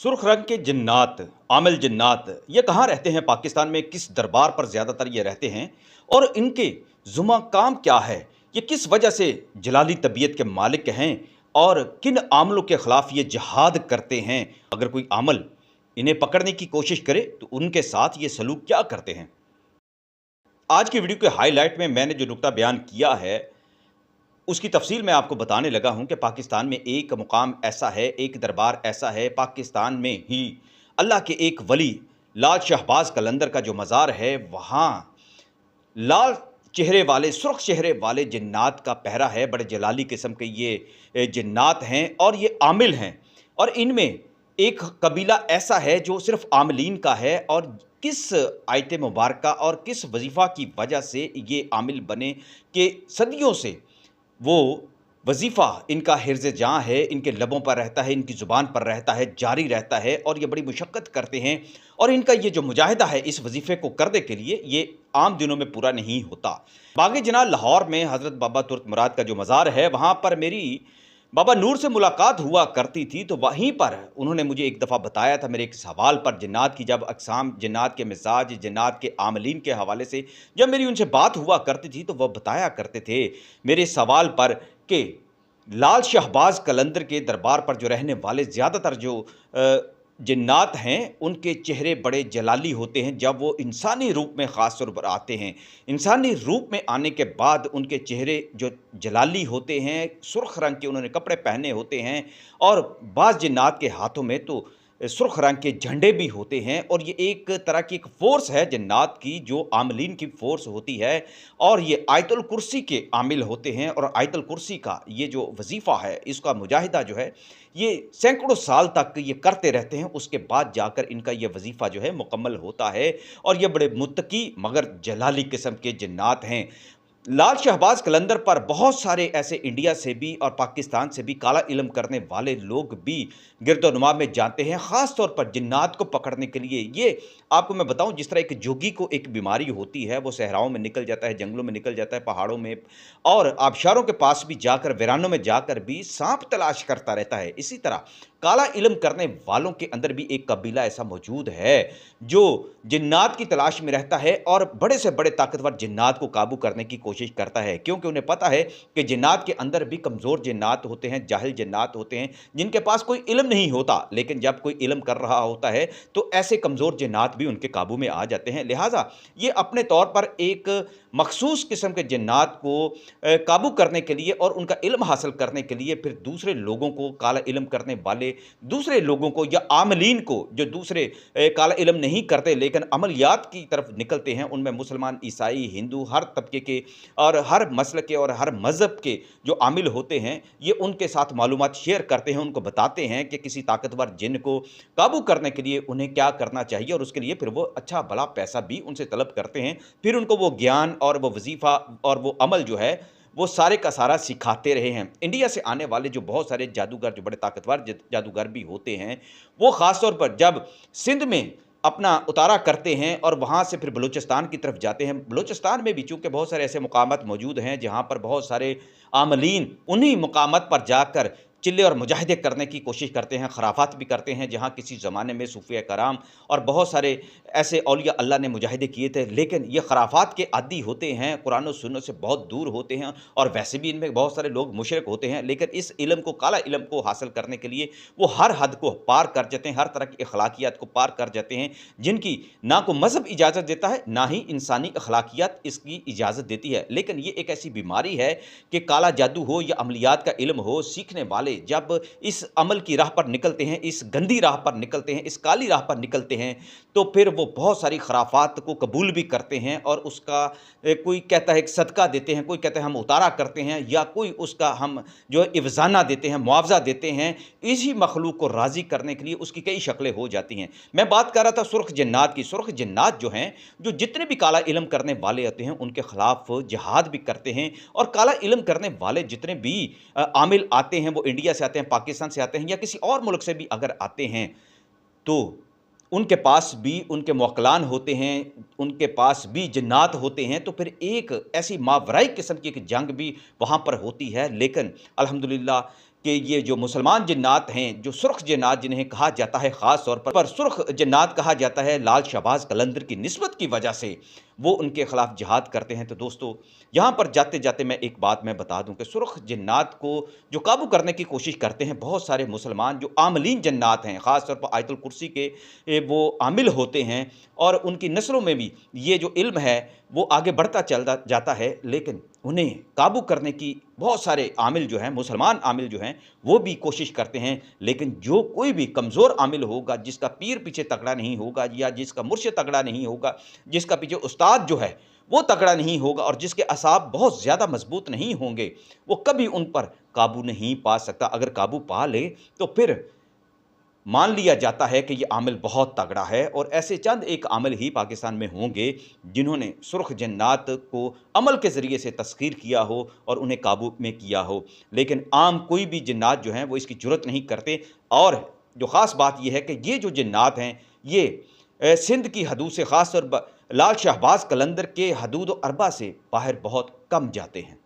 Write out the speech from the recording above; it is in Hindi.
सुर्ख रंग के जिन्नात, आमिल जिन्नात, ये कहाँ रहते हैं पाकिस्तान में? किस दरबार पर ज़्यादातर ये रहते हैं? और इनके ज़ुमा काम क्या है? ये किस वजह से जलाली तबीयत के मालिक हैं? और किन आमलों के ख़िलाफ़ ये जिहाद करते हैं? अगर कोई आमल इन्हें पकड़ने की कोशिश करे, तो उनके साथ ये सलूक क्या करते हैं? आज की वीडियो के हाइलाइट में मैंने जो नुक्ता बयान किया है, उसकी तफ़सील मैं आपको बताने लगा हूँ कि पाकिस्तान में एक मुकाम ऐसा है, एक दरबार ऐसा है, पाकिस्तान में ही अल्लाह के एक वली लाल शहबाज़ कलंदर का जो मज़ार है, वहाँ लाल चेहरे वाले, सुर्ख़ चेहरे वाले जिन्नात का पहरा है। बड़े जलाली किस्म के ये जिन्नात हैं और ये आमिल हैं। और इनमें एक कबीला ऐसा है जो सिर्फ़ आमिलीन का है। और किस आयत मुबारका और किस वज़ीफ़ा की वजह से ये आमिल बने कि सदियों से वो वज़ीफ़ा इनका हिर्ज़ जाँ है, इनके लबों पर रहता है, इनकी ज़ुबान पर रहता है, जारी रहता है और ये बड़ी मुशक्क़त करते हैं। और इनका ये जो मुजाहिदा है इस वज़ीफ़े को करने के लिए, ये आम दिनों में पूरा नहीं होता। बाग़ जिन्ना लाहौर में हज़रत बाबा तुर्क मुराद का जो मज़ार है, वहाँ पर मेरी बाबा नूर से मुलाकात हुआ करती थी। तो वहीं पर उन्होंने मुझे एक दफ़ा बताया था, मेरे एक सवाल पर, जिन्नात की जब अक़साम, जिन्नात के मिज़ाज, जिन्नात के आमिलीन के हवाले से जब मेरी उनसे बात हुआ करती थी, तो वह बताया करते थे मेरे सवाल पर कि लाल शहबाज़ कलंदर के दरबार पर जो रहने वाले ज़्यादातर जो जिन्नात हैं, उनके चेहरे बड़े जलाली होते हैं। जब वो इंसानी रूप में ख़ास तौर पर आते हैं, इंसानी रूप में आने के बाद उनके चेहरे जो जलाली होते हैं, सुर्ख़ रंग के उन्होंने कपड़े पहने होते हैं। और बाज़ जिन्नात के हाथों में तो सुर्ख़ रंग के झंडे भी होते हैं। और ये एक तरह की एक फ़ोर्स है जिन्नात की, जो आमिलीन की फ़ोर्स होती है। और ये आयतुल कुर्सी के आमिल होते हैं। और आयतुल कुर्सी का ये जो वज़ीफ़ा है, इसका मुजाहिदा जो है, ये सैकड़ों साल तक ये करते रहते हैं। उसके बाद जाकर इनका ये वज़ीफ़ा जो है मुकम्मल होता है। और ये बड़े मुत्तकी मगर जलाली किस्म के जिन्नात हैं। लाल शहबाज़ कलंदर पर बहुत सारे ऐसे इंडिया से भी और पाकिस्तान से भी काला इल्म करने वाले लोग भी गिरदोनुमा में जाते हैं, ख़ास तौर पर जिन्नात को पकड़ने के लिए। ये आपको मैं बताऊं, जिस तरह एक जोगी को एक बीमारी होती है, वो सहराओं में निकल जाता है, जंगलों में निकल जाता है, पहाड़ों में और आबशारों के पास भी जाकर, वीरानों में जाकर भी सांप तलाश करता रहता है। इसी तरह काला इल्म करने वालों के अंदर भी एक कबीला ऐसा मौजूद है जो जिन्नात की तलाश में रहता है और बड़े से बड़े ताकतवर जिन्नात को काबू करने की कोशिश करता है। क्योंकि उन्हें पता है कि जिन्नात के अंदर भी कमज़ोर जिन्नात होते हैं, जाहिल जिन्नात होते हैं, जिनके पास कोई इल्म नहीं होता। लेकिन जब कोई इल्म कर रहा होता है, तो ऐसे कमज़ोर जिन्नात भी उनके काबू में आ जाते हैं। लिहाजा ये अपने तौर पर एक मखसूस किस्म के जिन्नात को काबू करने के लिए और उनका इल्म हासिल करने के लिए फिर दूसरे लोगों को, काला इल्म करने वाले दूसरे लोगों को या आमिलीन को, जो दूसरे काला इल्म नहीं करते लेकिन अमलियात की तरफ निकलते हैं, उनमें मुसलमान, ईसाई, हिंदू, हर तबके के और हर मसलक के और हर मज़हब के जो आमिल होते हैं, ये उनके साथ मालूमात शेयर करते हैं, उनको बताते हैं कि किसी ताकतवर जिन को काबू करने के लिए उन्हें क्या करना चाहिए। और उसके लिए फिर वो अच्छा भला पैसा भी उनसे तलब करते हैं। फिर उनको वो ज्ञान और वो वज़ीफ़ा और वो अमल जो है, वो सारे का सारा सिखाते रहे हैं। इंडिया से आने वाले जो बहुत सारे जादूगर, जो बड़े ताकतवर जादूगर भी होते हैं, वो ख़ास तौर पर जब सिंध में अपना उतारा करते हैं और वहाँ से फिर बलूचिस्तान की तरफ जाते हैं। बलूचिस्तान में भी चूँकि बहुत सारे ऐसे मुकामात मौजूद हैं, जहाँ पर बहुत सारे आमिलीन उन्हीं मुकामात पर जाकर चिल्ले और मुजाहिदे करने की कोशिश करते हैं, खराफात भी करते हैं। जहाँ किसी ज़माने में सूफ़िया कराम और बहुत सारे ऐसे औलिया अल्लाह ने मुजाहिदे किए थे, लेकिन ये खराफात के आदी होते हैं, कुरान और सुन्नत से बहुत दूर होते हैं। और वैसे भी इनमें बहुत सारे लोग मुशरिक होते हैं। लेकिन इस इल्म को, काला इल्म को हासिल करने के लिए वो हर हद को पार कर जाते हैं, हर तरह की अखलाकियात को पार कर जाते हैं, जिनकी ना को मज़हब इजाज़त देता है, ना ही इंसानी अखलाकियात इसकी इजाज़त देती है। लेकिन ये एक ऐसी बीमारी है कि काला जादू हो या अमलियात का इल्म हो, सीखने वाले जब इस अमल की राह पर निकलते हैं, इस गंदी राह पर निकलते हैं, इस काली राह पर निकलते हैं, तो फिर वो बहुत सारी खराफात को कबूल भी करते हैं। और उसका कोई कहता है कि सदका देते हैं, कोई कहता है हम उतारा करते हैं, या कोई उसका हम जो है इवज़ाना देते हैं, मुआवजा देते हैं। इसी मखलूक को राज़ी करने के लिए उसकी कई शक्लें हो जाती हैं। मैं बात कर रहा था सुर्ख जिन्नात की। सुर्ख जिन्नात जो हैं, जो जितने भी काला इल्म करने वाले होते हैं, उनके खिलाफ जिहाद भी करते हैं। और काला इल्म करने वाले जितने भी आमिल आते हैं, वो इंडिया से आते हैं, पाकिस्तान से आते हैं, या किसी और मुल्क से भी अगर आते हैं, तो उनके पास भी उनके मौकलान होते हैं, उनके पास भी जिन्नात होते हैं। तो फिर एक ऐसी मावराई किस्म की एक जंग भी वहाँ पर होती है। लेकिन अल्हम्दुलिल्लाह कि ये जो मुसलमान जिन्नात हैं, जो सुर्ख जिन्नात जिन्हें कहा जाता है, ख़ास तौर पर सुर्ख जिन्नात कहा जाता है लाल शहबाज कलंदर की निस्बत की वजह से वो उनके ख़िलाफ़ जिहाद करते हैं। तो दोस्तों, यहाँ पर जाते-जाते मैं एक बात मैं बता दूँ कि सुर्ख जिन्नात को जो काबू करने की कोशिश करते हैं बहुत सारे मुसलमान जो आमिलीन जिन्नात हैं, ख़ास तौर पर आयतुल कुर्सी के वो आमिल होते हैं और उनकी नस्लों में भी ये जो इल्म है वो आगे बढ़ता चलता जाता है, लेकिन उन्हें काबू करने की बहुत सारे आमिल जो हैं, मुसलमान आमिल जो हैं, वो भी कोशिश करते हैं। लेकिन जो कोई भी कमज़ोर आमिल होगा, जिसका पीर पीछे तगड़ा नहीं होगा या जिसका मुर्शिद तगड़ा नहीं होगा, जिसका पीछे उस्ताद जो है, वो तगड़ा नहीं होगा और जिसके असाब बहुत ज़्यादा मज़बूत नहीं होंगे, वो कभी उन पर काबू नहीं पा सकता। अगर काबू पा ले, तो फिर मान लिया जाता है कि ये आमिल बहुत तगड़ा है और ऐसे चंद एक आमिल ही पाकिस्तान में होंगे जिन्होंने सुर्ख जिन्नात को अमल के ज़रिए से तस्ख़ीर किया हो और उन्हें काबू में किया हो। लेकिन आम कोई भी जिन्नात जो हैं वो इसकी जुर्रत नहीं करते और जो ख़ास बात ये है कि ये जो जिन्नात हैं ये सिंध की हदूद से ख़ास तौर पर लाल शहबाज कलंदर के हदूद व अरबा से बाहर बहुत कम जाते हैं।